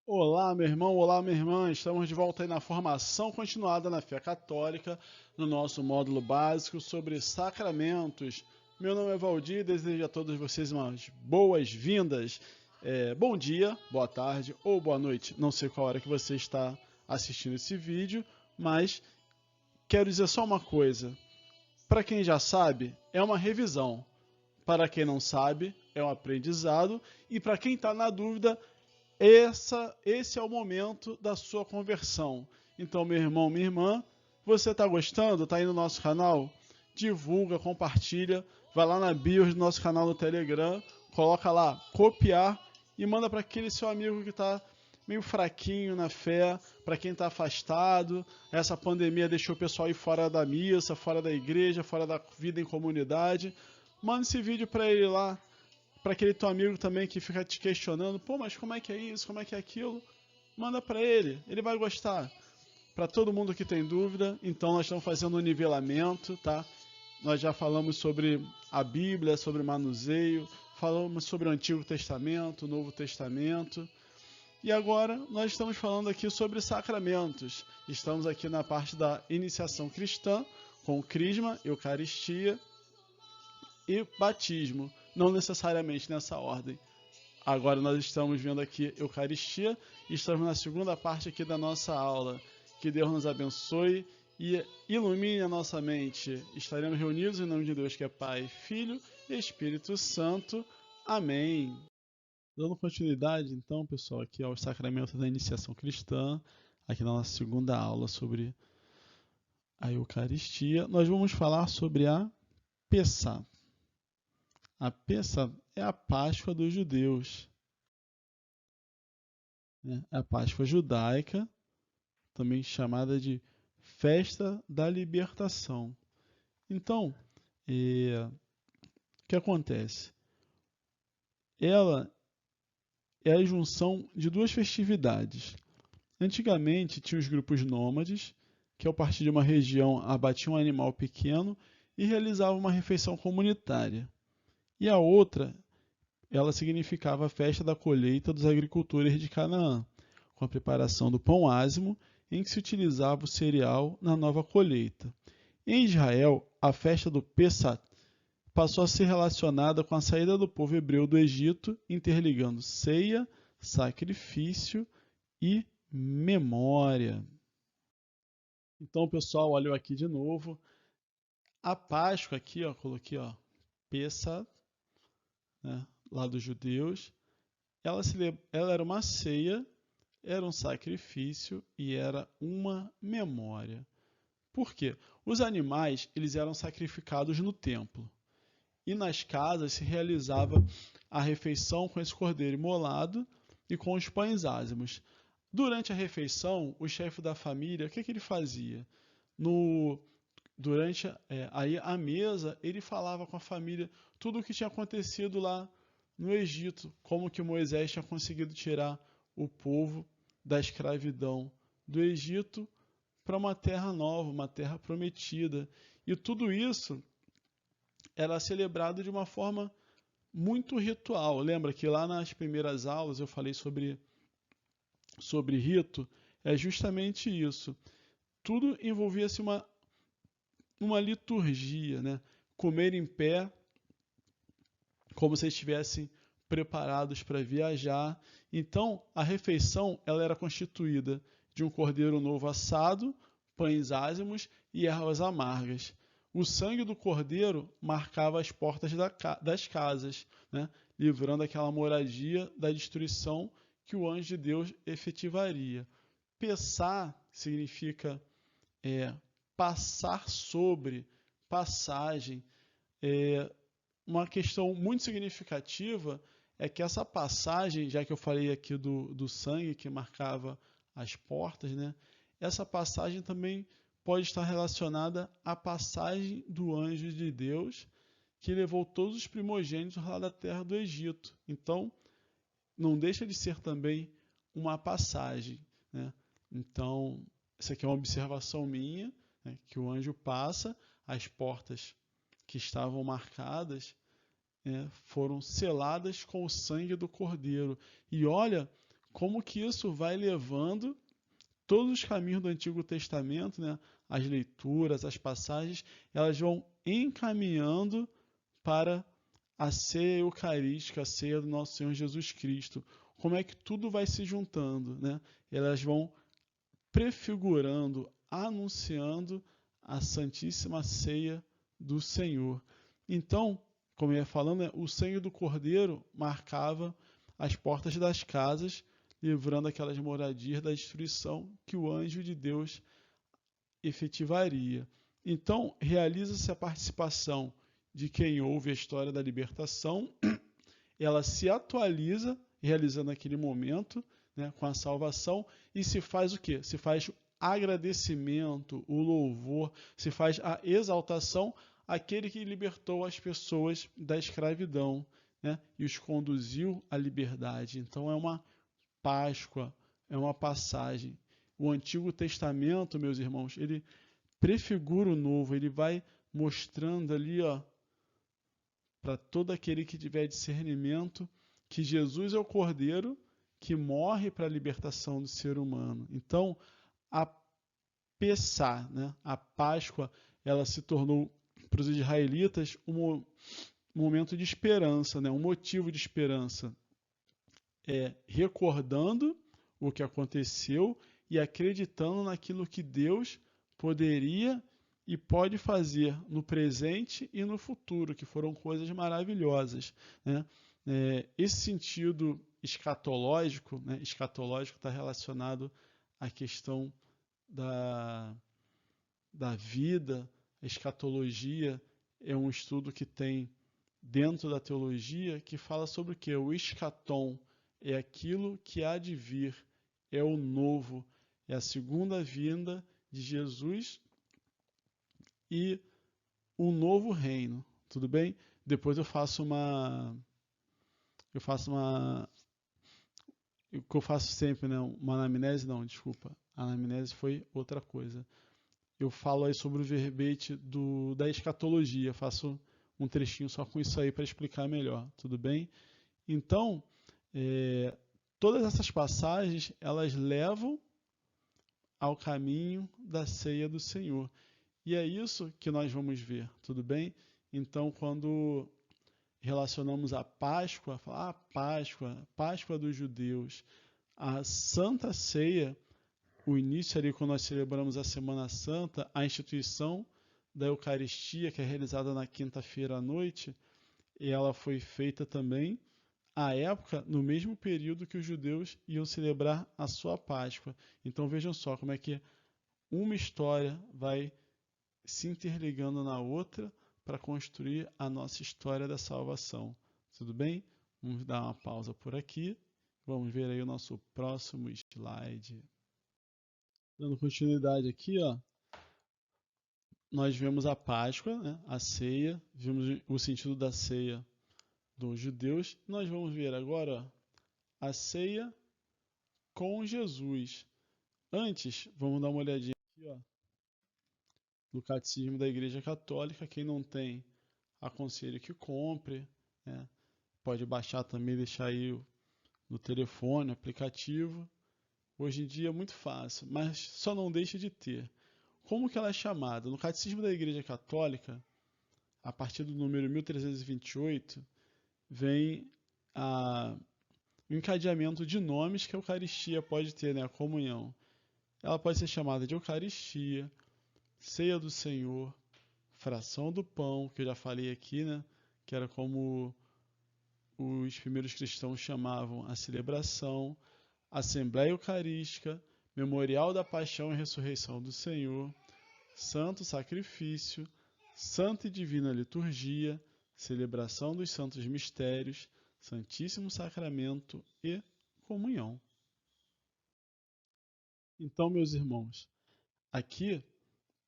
Olá, meu irmão, olá, minha irmã. Estamos de volta aí na formação continuada na fé católica, no nosso módulo básico sobre sacramentos. Meu nome é Valdir e desejo a todos vocês umas boas-vindas. Bom dia, boa tarde ou boa noite. Não sei qual hora que você está assistindo esse vídeo, mas quero dizer só uma coisa. Para quem já sabe, é uma revisão. Para quem não sabe, é um aprendizado. E para quem está na dúvida, esse é o momento da sua conversão. Então, meu irmão, minha irmã, você está gostando? Está aí no nosso canal? Divulga, compartilha, vai lá na bio do nosso canal no Telegram, coloca lá copiar e manda para aquele seu amigo que está meio fraquinho na fé, para quem está afastado. Essa pandemia deixou o pessoal ir fora da missa, fora da igreja, fora da vida em comunidade. Manda esse vídeo para ele lá, para aquele teu amigo também que fica te questionando, pô, mas como é que é isso, como é que é aquilo? Manda para ele vai gostar. Para todo mundo que tem dúvida, então nós estamos fazendo um nivelamento, tá? Nós já falamos sobre a Bíblia, sobre manuseio, falamos sobre o Antigo Testamento, o Novo Testamento. E agora nós estamos falando aqui sobre sacramentos. Estamos aqui na parte da iniciação cristã, com crisma, eucaristia e batismo, não necessariamente nessa ordem. Agora nós estamos vendo aqui Eucaristia e estamos na segunda parte aqui da nossa aula. Que Deus nos abençoe e ilumine a nossa mente. Estaremos reunidos em nome de Deus que é Pai, Filho e Espírito Santo. Amém. Dando continuidade, então, pessoal, aqui aos sacramentos da iniciação cristã, aqui na nossa segunda aula sobre a Eucaristia, nós vamos falar sobre a Pessah. A Pessah é a Páscoa dos judeus, né? A Páscoa judaica, também chamada de Festa da Libertação. Então, o que acontece? Ela é a junção de duas festividades. Antigamente, tinha os grupos nômades, que ao partir de uma região abatiam um animal pequeno e realizavam uma refeição comunitária. E a outra, ela significava a festa da colheita dos agricultores de Canaã, com a preparação do pão ázimo, em que se utilizava o cereal na nova colheita. Em Israel, a festa do Pessah passou a ser relacionada com a saída do povo hebreu do Egito, interligando ceia, sacrifício e memória. Então, pessoal, olha eu aqui de novo. A Páscoa aqui, ó, coloquei, ó, Pessah, né, lá dos judeus. Ela era uma ceia, era um sacrifício e era uma memória. Por quê? Os animais, eles eram sacrificados no templo. E nas casas se realizava a refeição com esse cordeiro imolado e com os pães ázimos. Durante a refeição, o chefe da família, o que ele fazia? No, durante aí a mesa, ele falava com a família tudo o que tinha acontecido lá no Egito, como que Moisés tinha conseguido tirar o povo da escravidão do Egito para uma terra nova, uma terra prometida. E tudo isso era celebrado de uma forma muito ritual. Lembra que lá nas primeiras aulas eu falei sobre rito? É justamente isso. Tudo envolvia-se uma liturgia, né? Comer em pé, como se estivessem preparados para viajar. Então, a refeição ela era constituída de um cordeiro novo assado, pães ázimos e ervas amargas. O sangue do cordeiro marcava as portas das casas, né? Livrando aquela moradia da destruição que o anjo de Deus efetivaria. Pessar significa passar sobre, passagem. Uma questão muito significativa é que essa passagem, já que eu falei aqui do sangue que marcava as portas, né? Essa passagem também pode estar relacionada à passagem do anjo de Deus que levou todos os primogênitos lá da terra do Egito. Então, não deixa de ser também uma passagem, né? Então, essa aqui é uma observação minha, né, que o anjo passa, as portas que estavam marcadas foram seladas com o sangue do cordeiro. E olha como que isso vai levando todos os caminhos do Antigo Testamento, né? As leituras, as passagens, elas vão encaminhando para a ceia eucarística, a ceia do nosso Senhor Jesus Cristo. Como é que tudo vai se juntando, né? Elas vão prefigurando, anunciando a Santíssima Ceia do Senhor. Então, como eu ia falando, né, o sangue do Cordeiro marcava as portas das casas, livrando aquelas moradias da destruição que o anjo de Deus efetivaria. Então, realiza-se a participação de quem ouve a história da libertação, ela se atualiza, realizando aquele momento, né, com a salvação, e se faz o quê? Se faz agradecimento, o louvor, se faz a exaltação àquele que libertou as pessoas da escravidão, né, e os conduziu à liberdade. Então é uma Páscoa, é uma passagem. O Antigo Testamento, meus irmãos, ele prefigura o Novo, ele vai mostrando ali, ó, para todo aquele que tiver discernimento, que Jesus é o Cordeiro que morre para a libertação do ser humano. Então, a Pessá, né, a Páscoa, ela se tornou para os israelitas um momento de esperança, né, um motivo de esperança. Recordando o que aconteceu e acreditando naquilo que Deus poderia e pode fazer no presente e no futuro, que foram coisas maravilhosas, né? Esse sentido escatológico, né? Escatológico está relacionado à questão da vida. A escatologia é um estudo que tem dentro da teologia que fala sobre o que? O eschaton é aquilo que há de vir, é o novo, é a segunda vinda de Jesus e um novo reino, tudo bem? Depois eu faço uma, o que eu faço sempre, né? Uma anamnese, não, desculpa, a anamnese foi outra coisa. Eu falo aí sobre o verbete da escatologia, faço um trechinho só com isso aí para explicar melhor, tudo bem? Então, todas essas passagens, elas levam ao caminho da ceia do Senhor. E é isso que nós vamos ver, tudo bem? Então, quando relacionamos a Páscoa, Páscoa dos judeus, a Santa Ceia, o início ali quando nós celebramos a Semana Santa, a instituição da Eucaristia, que é realizada na quinta-feira à noite, e ela foi feita também à época, no mesmo período que os judeus iam celebrar a sua Páscoa. Então vejam só como é que uma história vai se interligando na outra para construir a nossa história da salvação. Tudo bem? Vamos dar uma pausa por aqui. Vamos ver aí o nosso próximo slide. Dando continuidade aqui, ó, nós vemos a Páscoa, né, a ceia, vimos o sentido da ceia dos judeus. Nós vamos ver agora, ó, a ceia com Jesus. Antes, vamos dar uma olhadinha aqui, ó, no Catecismo da Igreja Católica. Quem não tem, aconselho que compre, né? Pode baixar também, deixar aí no telefone, aplicativo. Hoje em dia é muito fácil, mas só não deixe de ter. Como que ela é chamada? No Catecismo da Igreja Católica, a partir do número 1328, vem o encadeamento de nomes que a Eucaristia pode ter, né? A comunhão. Ela pode ser chamada de Eucaristia, Ceia do Senhor, Fração do Pão, que eu já falei aqui, né? Que era como os primeiros cristãos chamavam a celebração, Assembleia Eucarística, Memorial da Paixão e Ressurreição do Senhor, Santo Sacrifício, Santa e Divina Liturgia, Celebração dos Santos Mistérios, Santíssimo Sacramento e Comunhão. Então, meus irmãos, aqui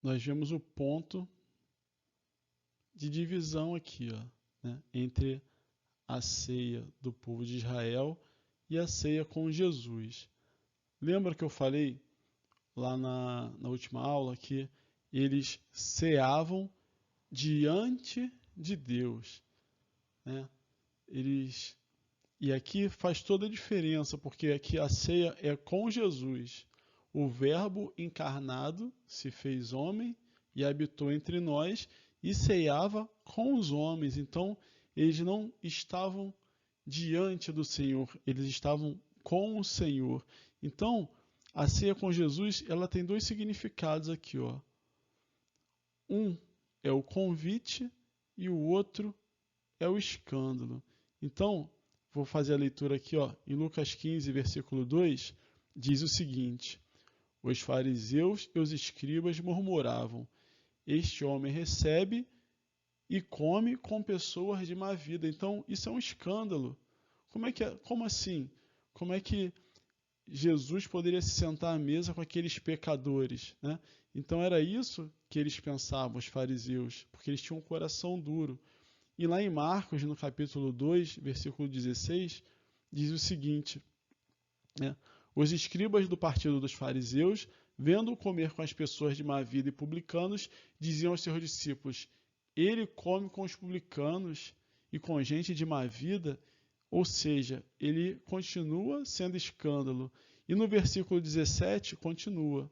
nós vemos o ponto de divisão aqui, ó, né, entre a ceia do povo de Israel e a ceia com Jesus. Lembra que eu falei lá na última aula que eles ceavam diante de Deus, né? Eles E aqui faz toda a diferença, porque aqui a ceia é com Jesus. O Verbo encarnado se fez homem e habitou entre nós e ceava com os homens. Então, eles não estavam diante do Senhor, eles estavam com o Senhor. Então, a ceia com Jesus, ela tem dois significados aqui, ó. Um é o convite e o outro é o escândalo. Então, vou fazer a leitura aqui, ó, em Lucas 15, versículo 2, diz o seguinte: os fariseus e os escribas murmuravam: este homem recebe e come com pessoas de má vida. Então, isso é um escândalo. Como assim? Como é que Jesus poderia se sentar à mesa com aqueles pecadores, né? Então era isso que eles pensavam, os fariseus, porque eles tinham um coração duro. E lá em Marcos, no capítulo 2, versículo 16, diz o seguinte, né? Os escribas do partido dos fariseus, vendo-o comer com as pessoas de má vida e publicanos, diziam aos seus discípulos: ele come com os publicanos e com gente de má vida. Ou seja, ele continua sendo escândalo. E no versículo 17 continua,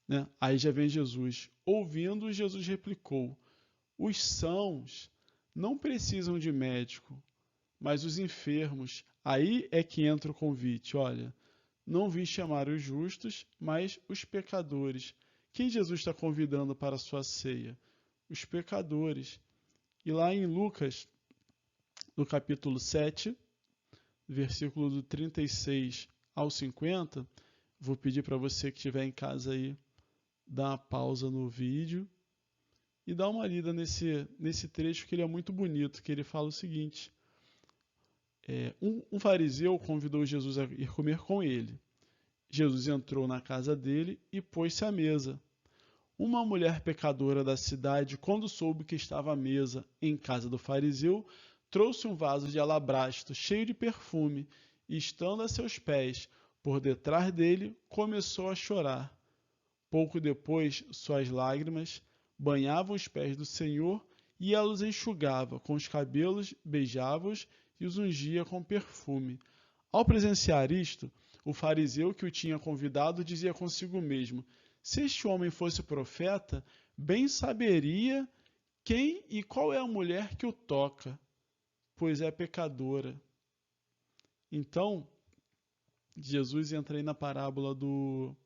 né? Aí já vem Jesus. Ouvindo, Jesus replicou: os sãos não precisam de médico, mas os enfermos. Aí é que entra o convite. Olha, não vim chamar os justos, mas os pecadores. Quem Jesus está convidando para a sua ceia? Os pecadores. E lá em Lucas, no capítulo 7, versículo do 36 ao 50, vou pedir para você que estiver em casa aí, dar uma pausa no vídeo e dar uma lida nesse trecho, que ele é muito bonito, que ele fala o seguinte: um fariseu convidou Jesus a ir comer com ele. Jesus entrou na casa dele e pôs-se à mesa. Uma mulher pecadora da cidade, quando soube que estava à mesa em casa do fariseu, trouxe um vaso de alabastro cheio de perfume e, estando a seus pés, por detrás dele, começou a chorar. Pouco depois, suas lágrimas banhavam os pés do Senhor e ela os enxugava com os cabelos, beijava-os e os ungia com perfume. Ao presenciar isto, o fariseu que o tinha convidado dizia consigo mesmo: se este homem fosse profeta, bem saberia quem e qual é a mulher que o toca, pois é pecadora. Então, Jesus entra aí na parábola do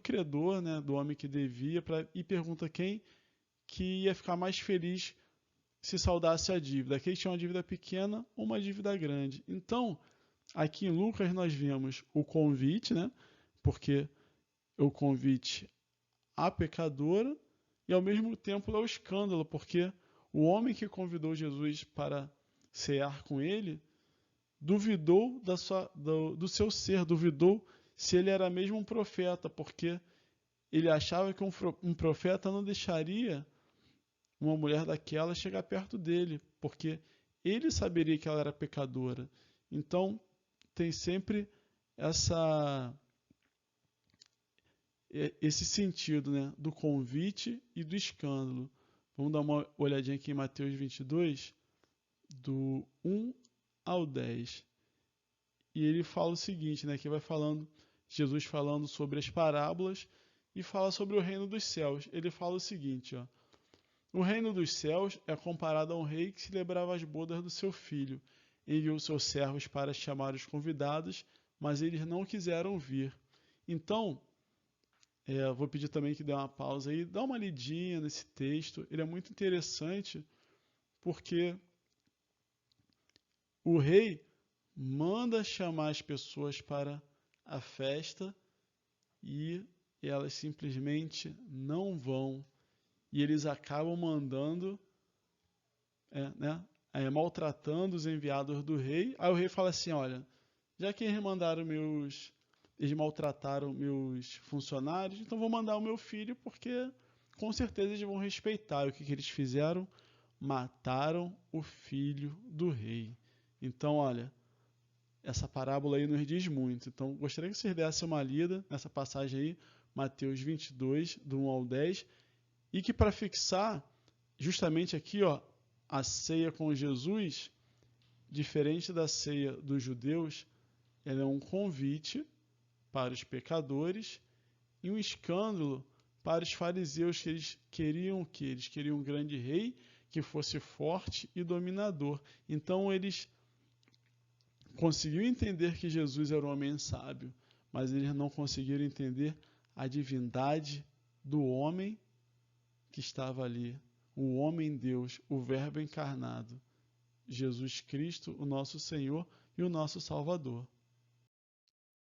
credor, né, do homem que devia, e pergunta quem que ia ficar mais feliz se saudasse a dívida. Aquele tinha uma dívida pequena ou uma dívida grande. Então, aqui em Lucas nós vemos o convite, né, porque o convite à pecadora, e ao mesmo tempo é o escândalo, porque o homem que convidou Jesus para cear com ele duvidou do seu ser, duvidou se ele era mesmo um profeta, porque ele achava que um profeta não deixaria uma mulher daquela chegar perto dele, porque ele saberia que ela era pecadora. Então, tem sempre esse sentido, né, do convite e do escândalo. Vamos dar uma olhadinha aqui em Mateus 22, do 1 ao 10. E ele fala o seguinte, né, que vai falando, Jesus falando sobre as parábolas e fala sobre o reino dos céus. Ele fala o seguinte, ó: o reino dos céus é comparado a um rei que celebrava as bodas do seu filho. Enviou seus servos para chamar os convidados, mas eles não quiseram vir. Então, vou pedir também que dê uma pausa aí, dá uma lidinha nesse texto. Ele é muito interessante porque o rei manda chamar as pessoas para a festa e elas simplesmente não vão. E eles acabam mandando, maltratando os enviados do rei. Aí o rei fala assim: olha, já que eles maltrataram meus funcionários, então vou mandar o meu filho, porque com certeza eles vão respeitar. E o que eles fizeram? Mataram o filho do rei. Então, olha, essa parábola aí nos diz muito. Então, gostaria que vocês dessem uma lida nessa passagem aí, Mateus 22, do 1 ao 10, e que, para fixar justamente aqui, ó, a ceia com Jesus, diferente da ceia dos judeus, ela é um convite para os pecadores e um escândalo para os fariseus, que eles queriam o quê? Eles queriam um grande rei que fosse forte e dominador. Então eles conseguiram entender que Jesus era um homem sábio, mas eles não conseguiram entender a divindade do homem que estava ali, o homem Deus, o Verbo encarnado, Jesus Cristo, o nosso Senhor e o nosso Salvador.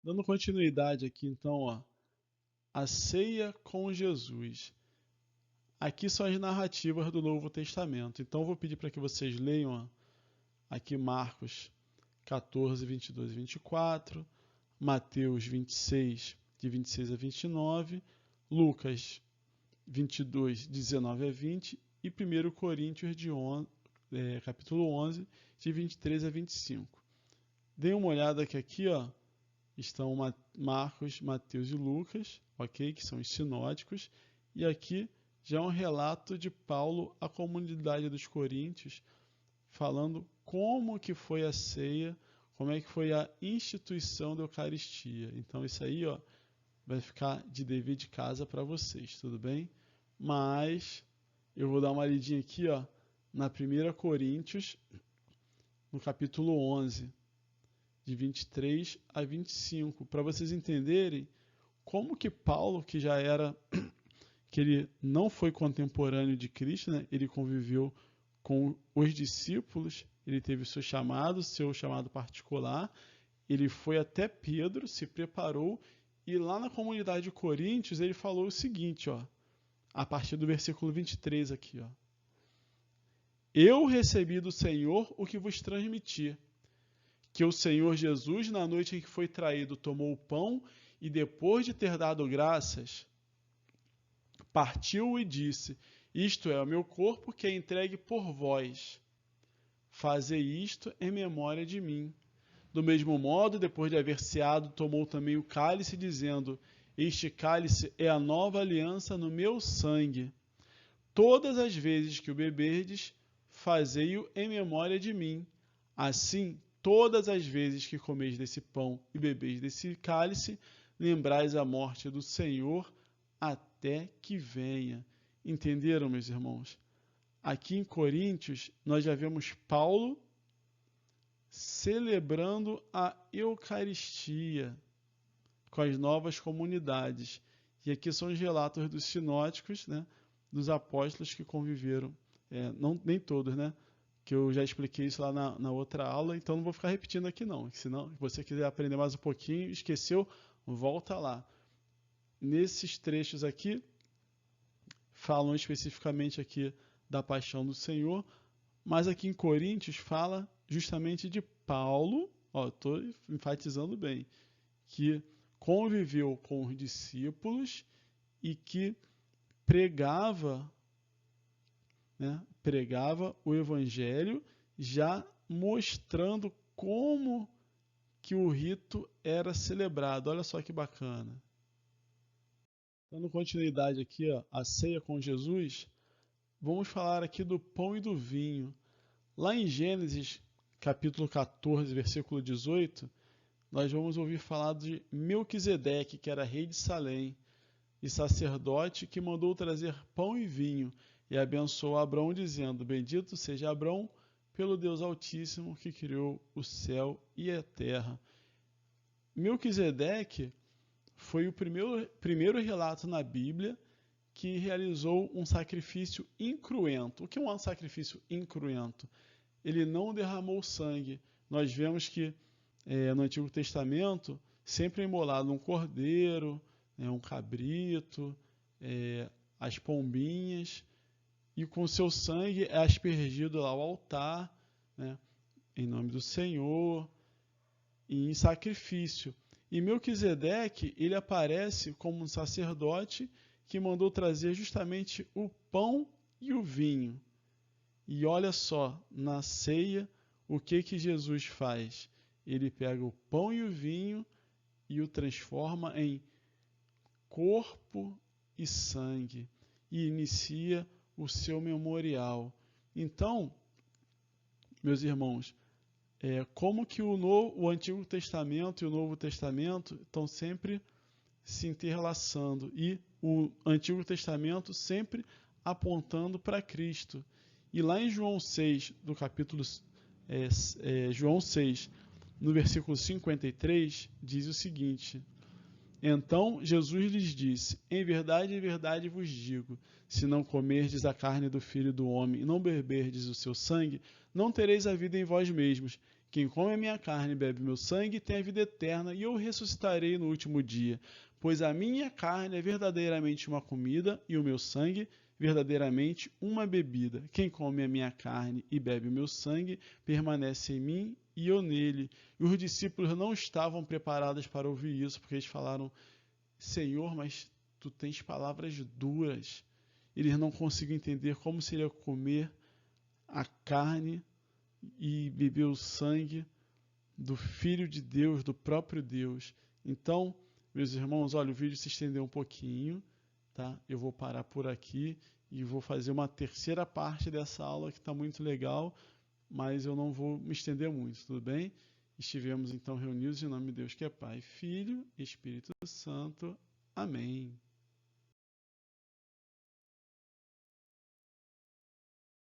Dando continuidade aqui, então, a ceia com Jesus. Aqui são as narrativas do Novo Testamento. Então, eu vou pedir para que vocês leiam aqui Marcos 14, 22 e 24, Mateus 26, de 26 a 29, Lucas 22, 19 a 20 e 1 Coríntios, capítulo 11, de 23 a 25. Deem uma olhada que aqui estão Marcos, Mateus e Lucas, ok? Que são os sinóticos, e aqui já é um relato de Paulo à comunidade dos Coríntios, falando como que foi a ceia, como é que foi a instituição da Eucaristia. Então isso aí vai ficar de dever de casa para vocês, tudo bem? Mas eu vou dar uma lidinha aqui na 1 Coríntios, no capítulo 11, de 23 a 25, para vocês entenderem como que Paulo, que já era, que ele não foi contemporâneo de Cristo, né? Ele conviveu com os discípulos, ele teve seu chamado particular, ele foi até Pedro, se preparou, e lá na comunidade de Coríntios ele falou o seguinte, a partir do versículo 23 aqui, Eu recebi do Senhor o que vos transmiti, que o Senhor Jesus, na noite em que foi traído, tomou o pão e, depois de ter dado graças, partiu e disse, isto é o meu corpo que é entregue por vós. Fazei isto em memória de mim. Do mesmo modo, depois de haver ceado, tomou também o cálice, dizendo, este cálice é a nova aliança no meu sangue. Todas as vezes que o beberdes, fazei-o em memória de mim. Assim, todas as vezes que comeis desse pão e bebeis desse cálice, lembrais a morte do Senhor até que venha. Entenderam, meus irmãos? Aqui em Coríntios, nós já vemos Paulo celebrando a Eucaristia com as novas comunidades. E aqui são os relatos dos sinóticos, né, dos apóstolos que conviveram. Nem todos, né? Que eu já expliquei isso lá na outra aula, então não vou ficar repetindo aqui não. Senão, se você quiser aprender mais um pouquinho, esqueceu, volta lá. Nesses trechos aqui, falam especificamente aqui da paixão do Senhor, mas aqui em Coríntios fala justamente de Paulo, estou enfatizando bem, que conviveu com os discípulos e que pregava o Evangelho, já mostrando como que o rito era celebrado. Olha só que bacana. Dando continuidade aqui, a ceia com Jesus, vamos falar aqui do pão e do vinho. Lá em Gênesis, capítulo 14, versículo 18, nós vamos ouvir falar de Melquisedeque, que era rei de Salém, e sacerdote, que mandou trazer pão e vinho, e abençoou Abrão, dizendo, bendito seja Abrão pelo Deus Altíssimo, que criou o céu e a terra. Melquisedeque foi o primeiro relato na Bíblia que realizou um sacrifício incruento. O que é um sacrifício incruento? Ele não derramou sangue. Nós vemos que no Antigo Testamento sempre é imolado um cordeiro, um cabrito, as pombinhas, e com seu sangue é aspergido lá ao altar, né, em nome do Senhor, e em sacrifício. E Melquisedeque, ele aparece como um sacerdote que mandou trazer justamente o pão e o vinho. E olha só, na ceia, o que Jesus faz? Ele pega o pão e o vinho e o transforma em corpo e sangue e inicia o seu memorial. Então, meus irmãos, como que o Antigo Testamento e o Novo Testamento estão sempre se interlaçando e o Antigo Testamento sempre apontando para Cristo. E lá em João 6, do capítulo João 6, no versículo 53, diz o seguinte: Então Jesus lhes disse: em verdade vos digo, se não comerdes a carne do Filho do Homem e não beberdes o seu sangue, não tereis a vida em vós mesmos. Quem come a minha carne e bebe meu sangue tem a vida eterna, e eu o ressuscitarei no último dia. Pois a minha carne é verdadeiramente uma comida, e o meu sangue verdadeiramente uma bebida. Quem come a minha carne e bebe o meu sangue permanece em mim e eu nele. E os discípulos não estavam preparados para ouvir isso, porque eles falaram: Senhor, mas tu tens palavras duras. Eles não conseguiam entender como seria comer a carne e beber o sangue do Filho de Deus, do próprio Deus. Então, meus irmãos, olha, o vídeo se estendeu um pouquinho, tá? Eu vou parar por aqui e vou fazer uma terceira parte dessa aula que está muito legal, mas eu não vou me estender muito, tudo bem? Estivemos então reunidos em nome de Deus que é Pai, Filho e Espírito Santo. Amém.